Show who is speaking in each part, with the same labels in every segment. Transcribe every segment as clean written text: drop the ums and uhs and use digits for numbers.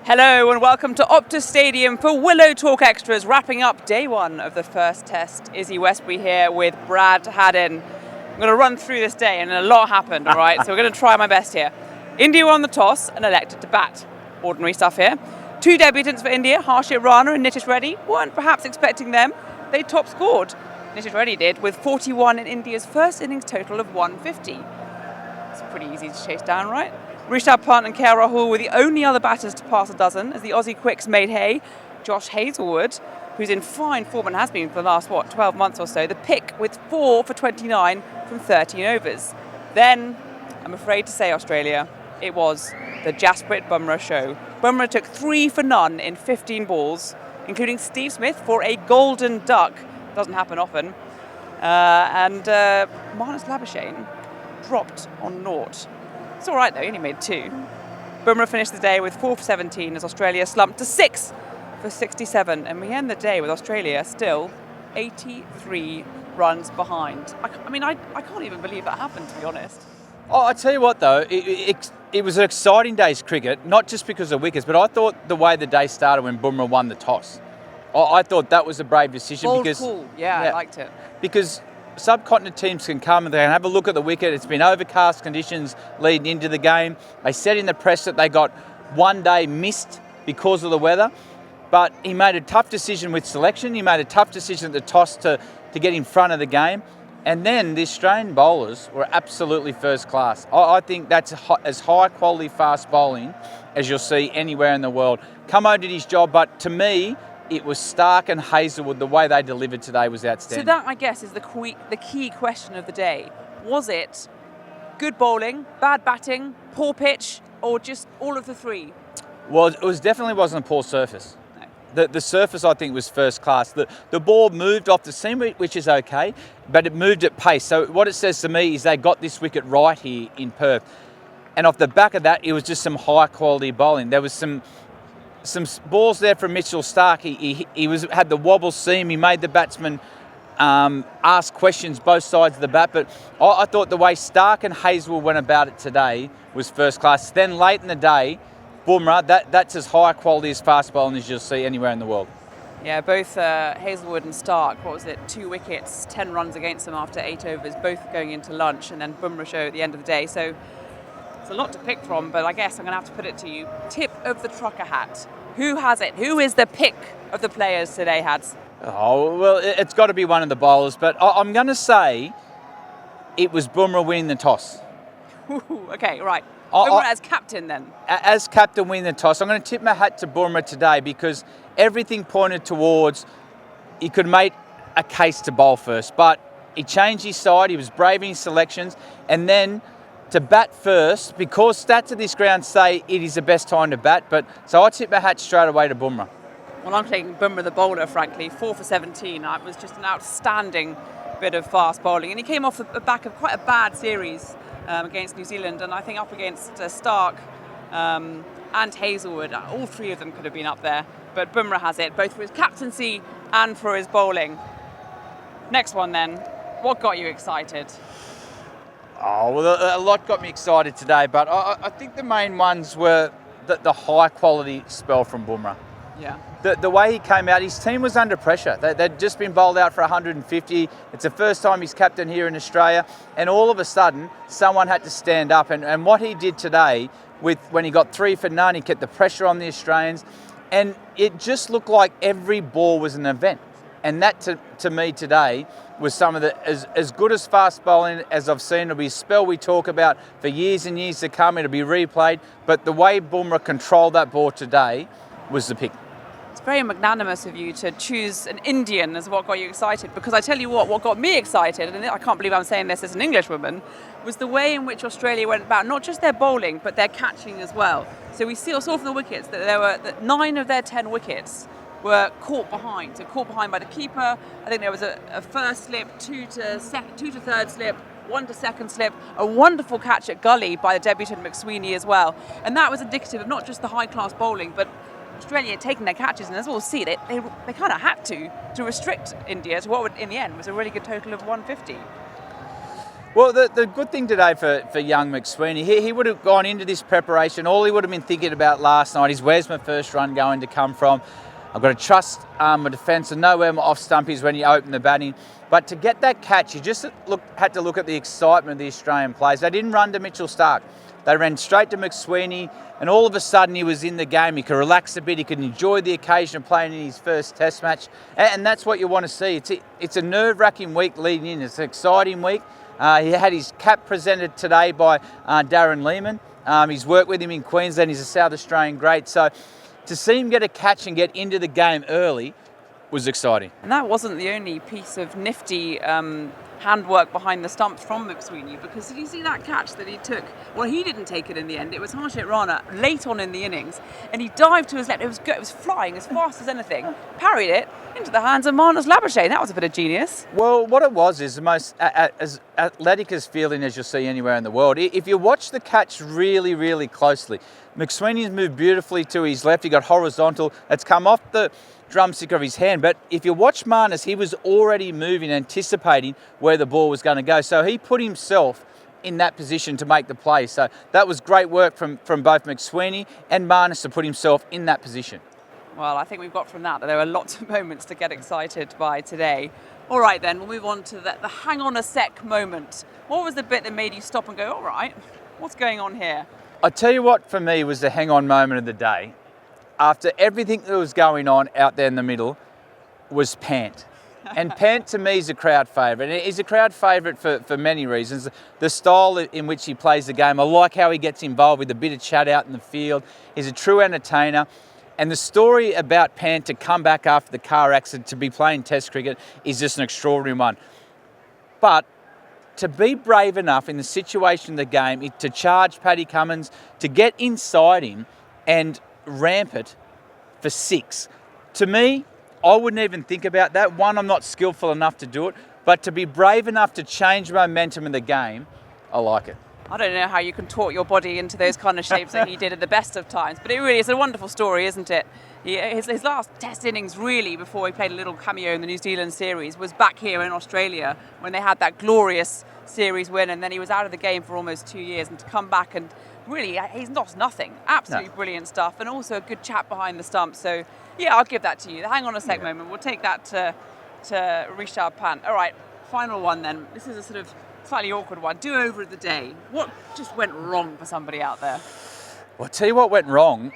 Speaker 1: Hello and welcome to Optus Stadium for Willow Talk Extras, wrapping up day one of the first test. Izzy Westbury here with Brad Haddin. I'm going to run through this day and a lot happened, all right? So we're going to try my best here. India won the toss and elected to bat. Ordinary stuff here. Two debutants for India, Harshit Rana and Nitish Reddy. Weren't perhaps expecting them. They top scored. Nitish Reddy did, with 41 in India's first innings total of 150. It's pretty easy to chase down, right? Rishabh Pant and KL Rahul were the only other batters to pass a dozen as the Aussie quicks made hay. Josh Hazlewood, who's in fine form and has been for the last, 12 months or so, the pick with 4 for 29 from 13 overs. Then, I'm afraid to say, Australia, it was the Jasprit Bumrah show. Bumrah took 3 for none in 15 balls, including Steve Smith for a golden duck. Doesn't happen often. And Marnus Labuschagne dropped on naught. It's all right, though. He only made 2. Bumrah finished the day with 4 for 17 as Australia slumped to 6 for 67. And we end the day with Australia still 83 runs behind. I can't even believe that happened, to be honest.
Speaker 2: Oh, I tell you what, though, it was an exciting day's cricket, not just because of wickets, but I thought the way the day started when Bumrah won the toss. I thought that was a brave decision.
Speaker 1: Bold call. Yeah, I liked it.
Speaker 2: Because subcontinent teams can come and they can have a look at the wicket. It's been overcast conditions leading into the game. They said in the press that they got one day missed because of the weather. But he made a tough decision with selection. He made a tough decision at the toss to get in front of the game. And then the Australian bowlers were absolutely first class. I think that's as high quality fast bowling as you'll see anywhere in the world. Come did his job, but to me, it was Stark and Hazlewood. The way they delivered today was outstanding.
Speaker 1: So that, I guess, is the key question of the day. Was it good bowling, bad batting, poor pitch, or just all of the three?
Speaker 2: Well, it definitely wasn't a poor surface. No. The surface, I think, was first class. The ball moved off the seam, which is okay, but it moved at pace. So what it says to me is they got this wicket right here in Perth. And off the back of that, it was just some high-quality bowling. There was some balls there from Mitchell Stark. He had the wobble seam. He made the batsman ask questions both sides of the bat. But I thought the way Stark and Hazlewood went about it today was first class. Then late in the day, Bumrah, that's as high quality as fast bowling as you'll see anywhere in the world.
Speaker 1: Yeah, both Hazlewood and Stark, 2 wickets, 10 runs against them after 8 overs, both going into lunch, and then Bumrah show at the end of the day. So it's a lot to pick from, but I guess I'm going to have to put it to you. Tip of the trucker hat. Who has it? Who is the pick of the players today, Hads?
Speaker 2: Oh, well, it's got to be one of the bowlers, but I'm going to say it was Bumrah winning the toss.
Speaker 1: Okay, right. Bumrah as captain then.
Speaker 2: As captain winning the toss, I'm going to tip my hat to Bumrah today because everything pointed towards he could make a case to bowl first, but he changed his side, he was brave in his selections, and then to bat first, because stats of this ground say it is the best time to bat, so I tip my hat straight away to Bumrah.
Speaker 1: Well, I'm taking Bumrah the bowler, frankly. 4 for 17. It was just an outstanding bit of fast bowling. And he came off the back of quite a bad series against New Zealand, and I think up against Stark and Hazlewood. All 3 of them could have been up there. But Bumrah has it, both for his captaincy and for his bowling. Next one then. What got you excited?
Speaker 2: Oh, well, a lot got me excited today, but I think the main ones were the high-quality spell from Bumrah.
Speaker 1: Yeah.
Speaker 2: The way he came out, his team was under pressure. They'd just been bowled out for 150. It's the first time he's captain here in Australia, and all of a sudden, someone had to stand up. And what he did today, when he got 3 for none, he kept the pressure on the Australians, and it just looked like every ball was an event. And that, to me today, was some of as good as fast bowling as I've seen. It'll be a spell we talk about for years and years to come. It'll be replayed. But the way Bumrah controlled that ball today was the pick.
Speaker 1: It's very magnanimous of you to choose an Indian as what got you excited, because I tell you what got me excited, and I can't believe I'm saying this as an Englishwoman, was the way in which Australia went about not just their bowling, but their catching as well. So we saw from the wickets that 9 of their 10 wickets were caught behind. So caught behind by the keeper. I think there was a first slip, 2 to third slip, 1 to second slip, a wonderful catch at gully by the debutant McSweeney as well. And that was indicative of not just the high-class bowling, but Australia taking their catches, and as we'll see, they kind of had to restrict India to what would, in the end, was a really good total of 150.
Speaker 2: Well, the good thing today for young McSweeney, he would have gone into this preparation, all he would have been thinking about last night is where's my first run going to come from? I've got to trust my defence and know where my off stump is when you open the batting. But to get that catch, you just had to look at the excitement of the Australian players. They didn't run to Mitchell Starc. They ran straight to McSweeney, and all of a sudden he was in the game. He could relax a bit. He could enjoy the occasion of playing in his first Test match, and that's what you want to see. It's a nerve-wracking week leading in. It's an exciting week. He had his cap presented today by Darren Lehman. He's worked with him in Queensland. He's a South Australian great. So to see him get a catch and get into the game early was exciting.
Speaker 1: And that wasn't the only piece of nifty handwork behind the stumps from McSweeney, because did you see that catch that he took? Well, he didn't take it in the end. It was Harshit Rana late on in the innings, and he dived to his left. It was good. It was flying as fast as anything. Parried it into the hands of Marnus Labuschagne. That was a bit of genius.
Speaker 2: Well, what it was is the most as athletic as fielding as you'll see anywhere in the world. If you watch the catch really, really closely, McSweeney's moved beautifully to his left. He got horizontal. It's come off the drumstick of his hand, but if you watch Marnus, he was already moving, anticipating where the ball was going to go. So he put himself in that position to make the play. So that was great work from both McSweeney and Marnus to put himself in that position.
Speaker 1: Well, I think we've got from that there were lots of moments to get excited by today. All right, then, we'll move on to the hang on a sec moment. What was the bit that made you stop and go, all right, what's going on here?
Speaker 2: I tell you what, for me, was the hang on moment of the day. After everything that was going on out there in the middle, was Pant. And Pant to me is a crowd favourite. And he's a crowd favourite for many reasons. The style in which he plays the game. I like how he gets involved with a bit of chat out in the field. He's a true entertainer. And the story about Pant to come back after the car accident to be playing Test cricket is just an extraordinary one. But to be brave enough in the situation of the game, to charge Paddy Cummins, to get inside him and ramp it for 6. To me, I wouldn't even think about that. One, I'm not skillful enough to do it, but to be brave enough to change momentum in the game, I like it.
Speaker 1: I don't know how you can tort your body into those kind of shapes that he did at the best of times, but it really is a wonderful story, isn't it? His last Test innings, really, before he played a little cameo in the New Zealand series, was back here in Australia when they had that glorious series win, and then he was out of the game for almost 2 years, and to come back and really, he's lost nothing. Absolutely brilliant stuff, and also a good chat behind the stump. So, yeah, I'll give that to you. The hang on a sec moment. We'll take that to Rishabh Pant. All right, final one then. This is a sort of slightly awkward one. Do over of the day. What just went wrong for somebody out there?
Speaker 2: Well, I'll tell you what went wrong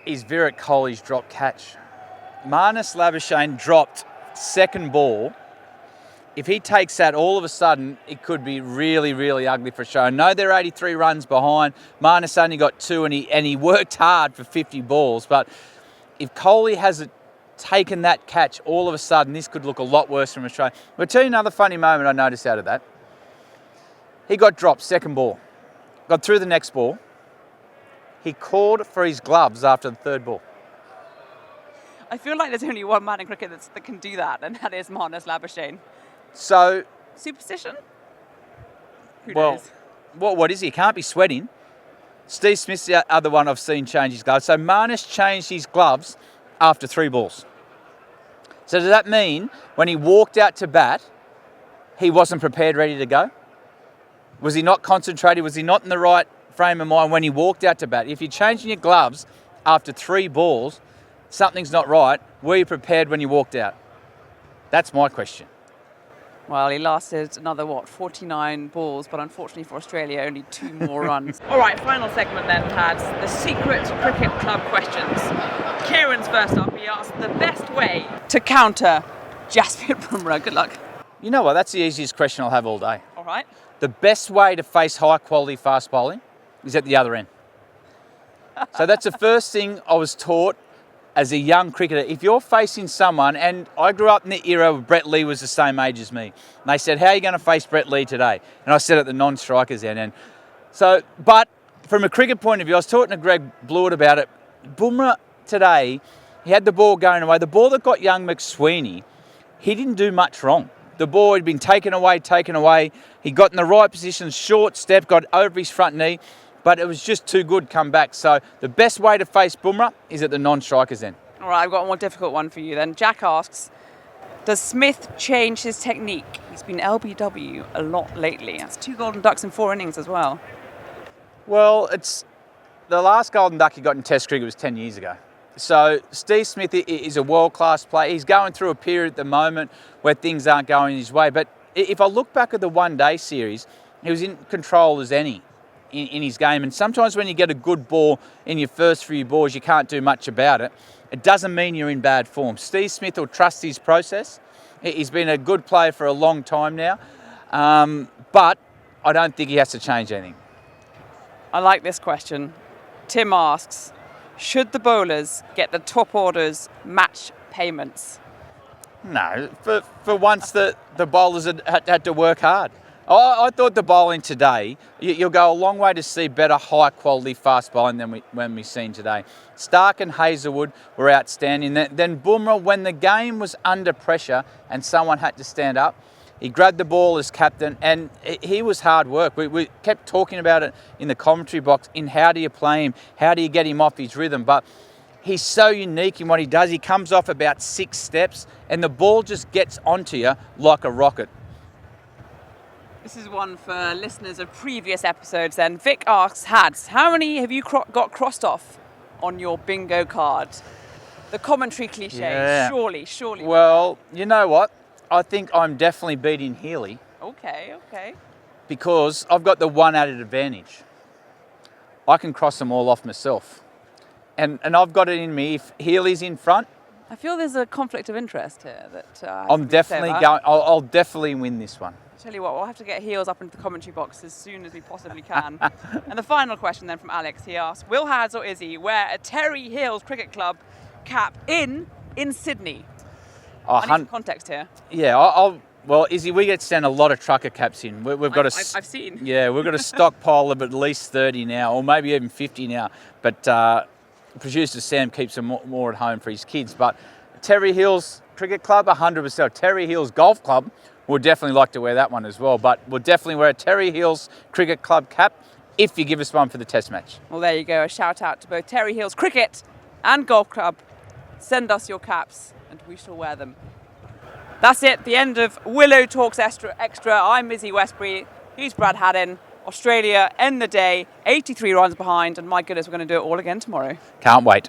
Speaker 2: is Virat Kohli's drop catch. Marnus Labuschagne dropped second ball. If he takes that, all of a sudden, it could be really, really ugly for Australia. I know they're 83 runs behind. Marnus only got 2, and he worked hard for 50 balls. But if Kohli hasn't taken that catch, all of a sudden, this could look a lot worse from Australia. But I'll tell you another funny moment I noticed out of that. He got dropped, second ball. Got through the next ball. He called for his gloves after the third ball.
Speaker 1: I feel like there's only one man in cricket that can do that, and that is Marnus Labuschagne.
Speaker 2: So,
Speaker 1: superstition? Who
Speaker 2: well,
Speaker 1: knows?
Speaker 2: What is he? He can't be sweating. Steve Smith's the other one I've seen change his gloves. So Marnus changed his gloves after 3 balls. So does that mean when he walked out to bat, he wasn't prepared, ready to go? Was he not concentrated? Was he not in the right frame of mind when he walked out to bat? If you're changing your gloves after 3 balls, something's not right. Were you prepared when you walked out? That's my question.
Speaker 1: Well, he lasted another, 49 balls, but unfortunately for Australia, only 2 more runs. All right, final segment then, Pads. The secret cricket club questions. Kieran's first up. He asked the best way to counter Jasprit Bumrah. Good luck.
Speaker 2: You know what? That's the easiest question I'll have all day.
Speaker 1: All right.
Speaker 2: The best way to face high-quality fast bowling is at the other end. So that's the first thing I was taught as a young cricketer. If you're facing someone, and I grew up in the era where Brett Lee was the same age as me, and they said, how are you going to face Brett Lee today? And I said at the non-strikers end. And so, but from a cricket point of view, I was talking to Greg Blewett about it. Bumrah today, he had the ball going away. The ball that got young McSweeney, he didn't do much wrong. The ball had been taken away. He got in the right position, short step, got over his front knee, but it was just too good come back. So the best way to face Bumrah is at the non-strikers end.
Speaker 1: All right, I've got a more difficult one for you then. Jack asks, does Smith change his technique? he's been LBW a lot lately. That's 2 golden ducks in 4 innings as well.
Speaker 2: Well, it's the last golden duck he got in Test cricket was 10 years ago. So Steve Smith is a world-class player. He's going through a period at the moment where things aren't going his way. But if I look back at the one-day series, he was in control as any in his game. And sometimes when you get a good ball in your first few balls, you can't do much about it. It doesn't mean you're in bad form. Steve Smith will trust his process. He's been a good player for a long time now. But I don't think he has to change anything.
Speaker 1: I like this question. Tim asks, should the bowlers get the top orders match payments?
Speaker 2: No, for once the bowlers had to work hard. I thought the bowling today, you'll go a long way to see better high quality fast bowling than we've seen today. Stark and Hazelwood were outstanding. Then Bumrah, when the game was under pressure and someone had to stand up, he grabbed the ball as captain, and he was hard work. We kept talking about it in the commentary box, in how do you play him, how do you get him off his rhythm, but he's so unique in what he does. He comes off about 6 steps, and the ball just gets onto you like a rocket.
Speaker 1: This is one for listeners of previous episodes then. Vic asks, Hads, how many have you got crossed off on your bingo card? The commentary cliche,
Speaker 2: yeah.
Speaker 1: Surely.
Speaker 2: Well, you know what? I think I'm definitely beating Healy.
Speaker 1: Okay.
Speaker 2: Because I've got the one added advantage. I can cross them all off myself. And I've got it in me. If Healy's in front,
Speaker 1: I feel there's a conflict of interest here that
Speaker 2: I'm definitely going. I'll definitely win this one.
Speaker 1: Tell you what, we'll have to get Heels up into the commentary box as soon as we possibly can. And the final question then from Alex, he asks, will Hads or Izzy wear a Terry Hills Cricket Club cap in Sydney? I need some context here.
Speaker 2: Yeah, well, Izzy, we get sent a lot of trucker caps in. We've got
Speaker 1: I've seen.
Speaker 2: Yeah, we've got a stockpile of at least 30 now, or maybe even 50 now. But producer Sam keeps them more at home for his kids. But Terry Hills Cricket Club, 100%. Terry Hills Golf Club, we'll definitely like to wear that one as well. But we'll definitely wear a Terry Hills Cricket Club cap if you give us one for the Test match.
Speaker 1: Well, there you go. A shout out to both Terry Hills Cricket and Golf Club. Send us your caps and we shall wear them. That's it, the end of Willow Talks Extra. I'm Izzy Westbury, he's Brad Haddin. Australia end the day, 83 runs behind, and my goodness, we're going to do it all again tomorrow.
Speaker 2: Can't wait.